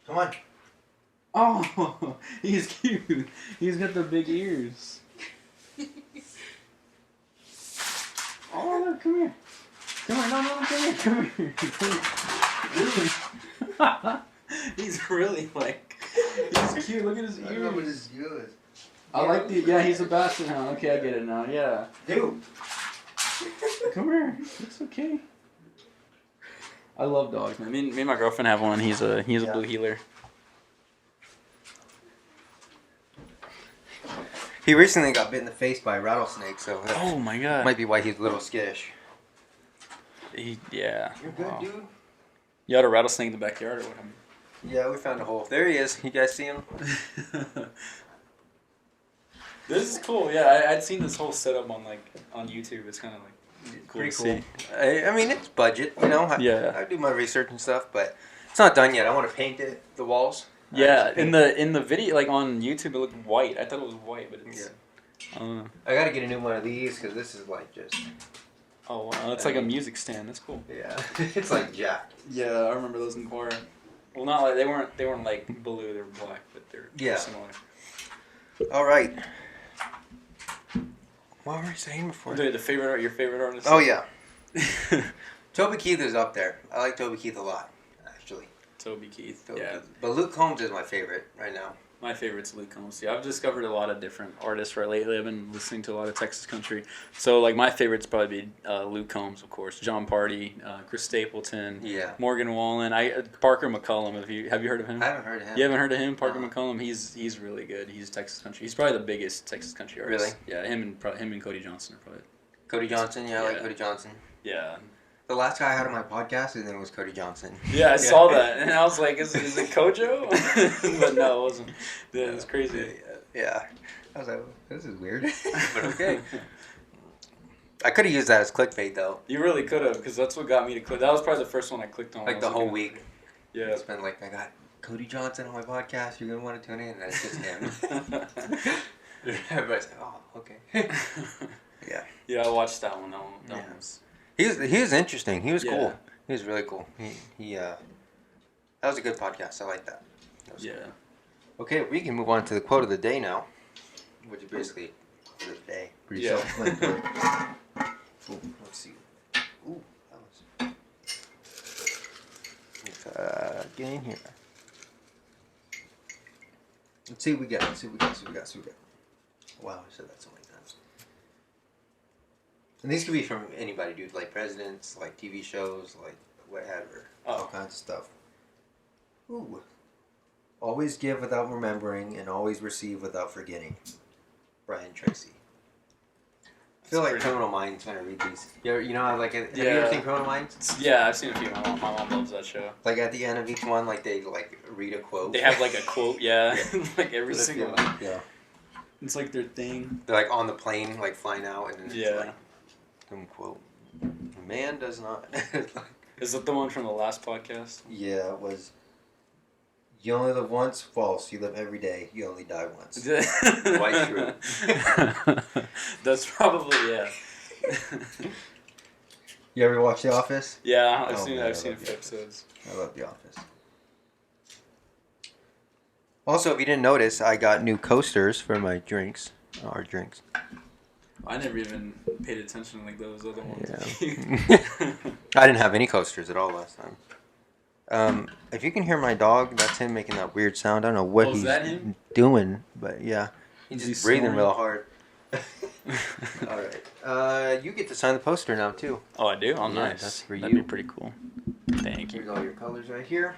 Come on. Oh, he's cute. He's got the big ears. Oh, look, come here. Come here, come here. He's really he's cute. Look at his ears. I don't know what his ears. I like he's a basset hound. Okay, I get it now, yeah. Dude. Come here. It's okay. I love dogs, man. Me and my girlfriend have one. He's a blue heeler. He recently got bit in the face by a rattlesnake, so oh my god, might be why he's a little skittish. Yeah. You're good, dude. You had a rattlesnake in the backyard or what? Yeah, we found a hole. There he is. You guys see him? This is cool. Yeah, I'd seen this whole setup on YouTube. It's kind of like cool. Pretty to cool. See. I mean, it's budget, you know. I do my research and stuff, but it's not done yet. I want to paint the walls. Yeah, in the video, like on YouTube, it looked white. I thought it was white, but it's. Yeah. I don't know. I gotta get a new one of these because this is like just. Oh wow, that's like a music stand. That's cool. Yeah, it's like jacked. Yeah, I remember those in choir. Well, not like they weren't like blue. They were black, but they're similar. All right. What were you saying before? Your favorite artist? Oh yeah. Toby Keith is up there. I like Toby Keith a lot, actually. Toby Keith. Toby yeah. Keith. But Luke Combs is my favorite right now. My favorite's Luke Combs. Yeah, I've discovered a lot of different artists lately. I've been listening to a lot of Texas country. So, like, my favorites probably be Luke Combs, of course, John Party, Chris Stapleton, Morgan Wallen, Parker McCullum. Have you heard of him? I haven't heard of him. You haven't heard of him, Parker McCullum? He's really good. He's Texas country. He's probably the biggest Texas country artist. Really? Yeah, him and Cody Johnson are probably. Cody Johnson, I like Cody Johnson. Yeah. The last guy I had on my podcast, his name was Cody Johnson. Yeah, I saw that, and I was like, is it Kojo? But no, it wasn't. Yeah, it was crazy. Yeah. I was like, this is weird. But okay. I could have used that as clickbait, though. You really could have, because that's what got me to click. That was probably the first one I clicked on. Like the whole week. Yeah. It's been like, I got Cody Johnson on my podcast, you're going to want to tune in, and it's just him. Everybody's like, oh, okay. Yeah. Yeah, I watched that one. That was... He was interesting. He was cool. He was really cool. He that was a good podcast. I like that. Yeah. Cool. Okay, we can move on to the quote of the day now, which is basically for the day. Pretty self-explanatory. Let's see. Ooh, that was. Get in here. Let's see what we got. Wow, I said that so many times. And these could be from anybody, dude. Like presidents, like TV shows, like whatever. All kinds of stuff. Ooh. Always give without remembering and always receive without forgetting. Brian Tracy. I feel like Criminal Minds when I read these. You know, have you ever seen Criminal Minds? Yeah, I've seen a few. My mom loves that show. Like at the end of each one, like they like read a quote. They have like a quote, like every single one. Yeah. It's like their thing. They're like on the plane, like flying out, and then it's like some quote. Man does not. Is that the one from the last podcast? Yeah, it was. You only live once. False. You live every day. You only die once. Quite true. That's probably You ever watch The Office? Yeah, I've seen a few episodes. I love The Office. Also, if you didn't notice, I got new coasters for my drinks. Our drinks. I never even paid attention to like those other ones. Yeah. I didn't have any coasters at all last time. If you can hear my dog, that's him making that weird sound. I don't know what he's doing, but yeah. He's just breathing real hard. All right. You get to sign the poster now, too. Oh, I do? Oh, nice. That's for you. That'd be pretty cool. Thank you. Here's all your colors right here.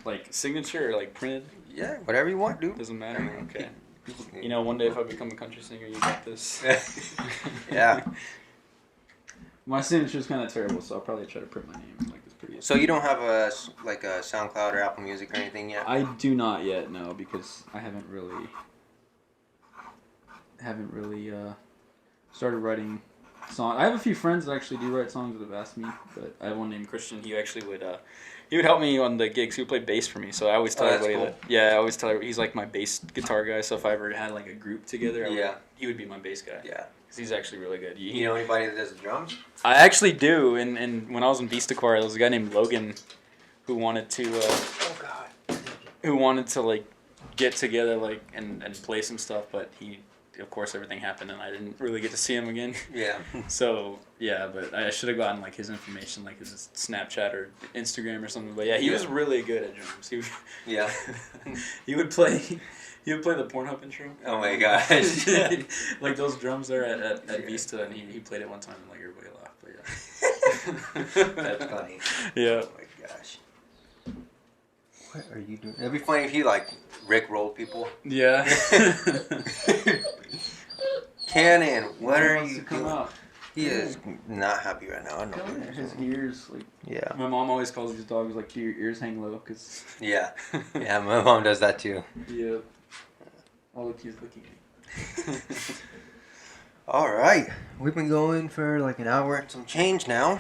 Like signature or like printed? Yeah, whatever you want, dude. Doesn't matter. Okay. You know, one day if I become a country singer, you got this. Yeah. My signature's kind of terrible, so I'll probably try to print my name. Like it's pretty. So you don't have a SoundCloud or Apple Music or anything yet? I do not yet, no, because I haven't really started writing songs. I have a few friends that actually do write songs that have asked me, but I have one named Christian. He actually would help me on the gigs. He would play bass for me, so I always tell everybody I always tell everybody he's like my bass guitar guy. So if I ever had like a group together, he would be my bass guy. Yeah, because he's actually really good. You know anybody that does the drums? I actually do, and when I was in Beast Choir, there was a guy named Logan who wanted to like get together like and play some stuff, but he. Of course, everything happened, and I didn't really get to see him again. Yeah. So yeah, but I should have gotten like his information, like his Snapchat or Instagram or something. But yeah, he was really good at drums. He would play the Pornhub intro. Oh my gosh! Like those drums there at Vista, and he played it one time, and like everybody laughed. But yeah. That's funny. Yeah. Oh my gosh. What are you doing? It'd be funny if you like Rick rolled people. Yeah. Cannon, what are you doing? Out. He is not happy right now. I know. His ears, like. Yeah. My mom always calls these dogs like, "Do your ears hang low?" Cause. Yeah. Yeah, my mom does that too. Yeah. Oh, look, he's looking at me. All right, we've been going for like an hour and some change now.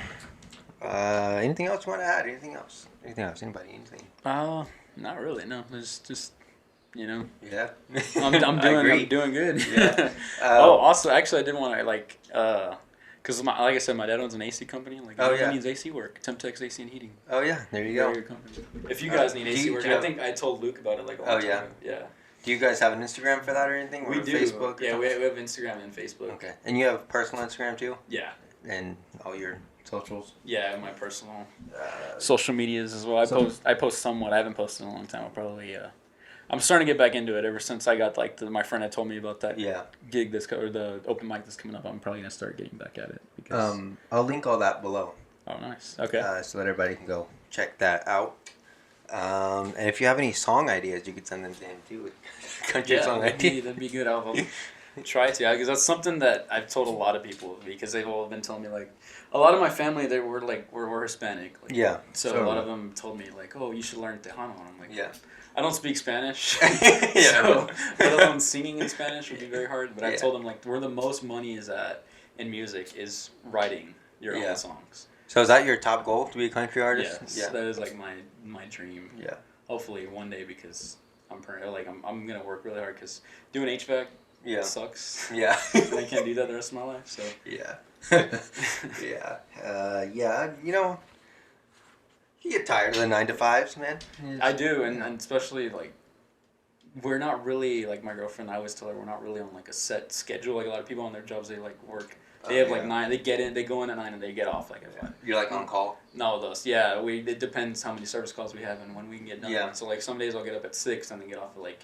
Anything else you want to add? Anything else? Anybody? Anything? Not really. No, it's just Yeah. I'm doing good. Yeah. Also, actually, I did want to because like I said, my dad owns an AC company. Like, Oh, he yeah. needs AC work. Temp-Tex AC and Heating. Oh yeah, there you Very go. good company. If you guys need AC work, I think I told Luke about it like a long time ago. Yeah. Do you guys have an Instagram for that or anything? Or We do. Facebook? Yeah, we have Instagram and Facebook. Okay, and you have personal Instagram too? Yeah. And all your socials? Yeah, I have my personal social medias as well. I post somewhat. I haven't posted in a long time. I'll probably I'm starting to get back into it ever since I got my friend had told me about that gig or the open mic that's coming up. I'm probably gonna start getting back at it because I'll link all that below. Oh, nice. Okay. So that everybody can go check that out. And if you have any song ideas, you could send them to him too. Country song ideas. That'd be good. I'll try to, because that's something that I've told a lot of people, because they've all been telling me, like, a lot of my family, they were we're Hispanic. Like, yeah. So a lot of them told me, like, oh, you should learn Tejano. And I'm like, yeah. I don't speak Spanish. Yeah. So let alone singing in Spanish would be very hard. But I told them, like, where the most money is at in music is writing your own songs. So is that your top goal, to be a country artist? Yes, that is like my dream. Yeah. Hopefully one day, because I'm gonna work really hard, because doing HVAC sucks. Yeah. I can't do that the rest of my life. So yeah. Yeah. You know, you get tired of the 9-to-5s, man. I do, and especially like we're not really, like, my girlfriend, I always tell her, we're not really on like a set schedule. Like a lot of people on their jobs, they like work. They have like 9. They go in at 9 and they get off like at 5. You're like on call? No, those. Yeah, it depends how many service calls we have and when we can get done. Yeah. So like some days I'll get up at 6 and then get off at like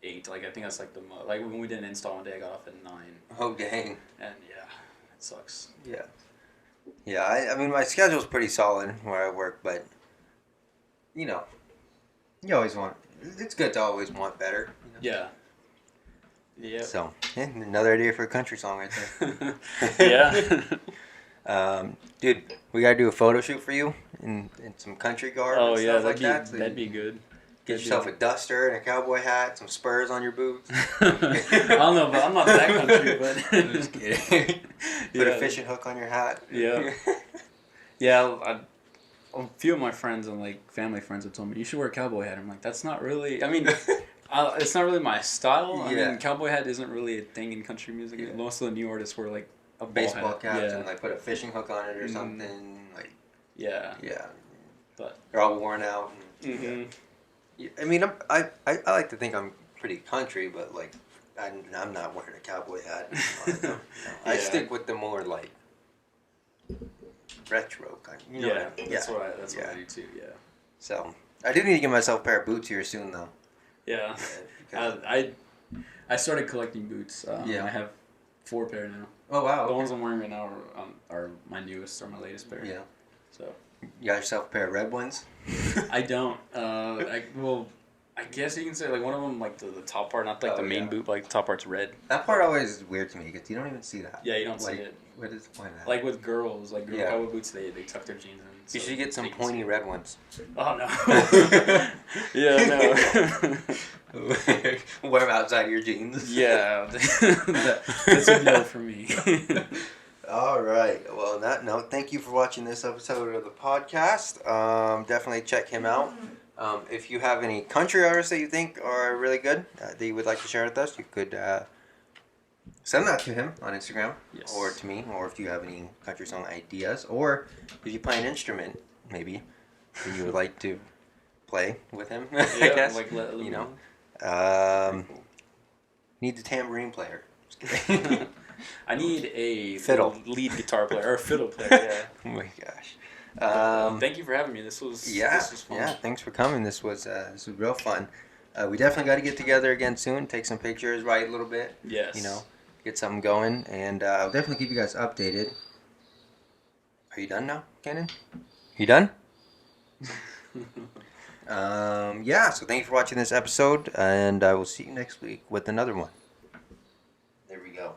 8. Like I think that's like the most. Like when we did an install one day, I got off at 9. Oh dang. And yeah, it sucks. Yeah. Yeah. I mean, my schedule's pretty solid where I work, but you know, you always want. It's good to always want better. You know? Yeah. Yeah. So, another idea for a country song right there. Yeah. Dude, we gotta do a photo shoot for you in some country garb. Oh and yeah, stuff like that. So that'd be good. Get yourself a duster and a cowboy hat, some spurs on your boots. I don't know, but I'm not that country. But I'm just kidding. Put a fishing hook on your hat. Yeah. Yeah. A few of my friends and like family friends have told me you should wear a cowboy hat. I'm like, that's not really. I mean. It's not really my style. I mean, cowboy hat isn't really a thing in country music. Yeah. Most of the new artists wear like a baseball cap and like put a fishing hook on it or something. Like yeah, but they're all worn out. And, yeah. I mean, I like to think I'm pretty country, but like I'm not wearing a cowboy hat. No. I stick with the more like retro kind. You know what I mean? That's what I do too. Yeah. So I do need to get myself a pair of boots here soon, though. Yeah, I started collecting boots. I have 4 pair now. Oh wow! The ones I'm wearing right now are my newest, or my latest pair. Yeah. So. You got yourself a pair of red ones? I don't. I guess you can say like one of them, like the top part, not like the main boot, but like the top part's red. That part always is weird to me because you don't even see that. Yeah, you don't see it. What is the point of that? Like with girls, like cowboy boots, they tuck their jeans in. You should get some pointy red ones. Oh no. Yeah, no. Wear them outside of your jeans. Yeah, that's a no for me. All right. Well, on that note, thank you for watching this episode of the podcast. Definitely check him out. If you have any country artists that you think are really good that you would like to share with us, you could send that to him on Instagram or to me, or if you have any country song ideas, or if you play an instrument, maybe, that you would like to play with him, I guess. Like you know. Cool. Need the tambourine player. I need a fiddle lead guitar player, or a fiddle player, yeah. Oh my gosh. Thank you for having me. This was fun. Yeah, thanks for coming. This was real fun. We definitely got to get together again soon, take some pictures, write a little bit. Yes. You know, get something going, and I'll definitely keep you guys updated. Are you done now, Kenan? You done? So thank you for watching this episode, and I will see you next week with another one. There we go.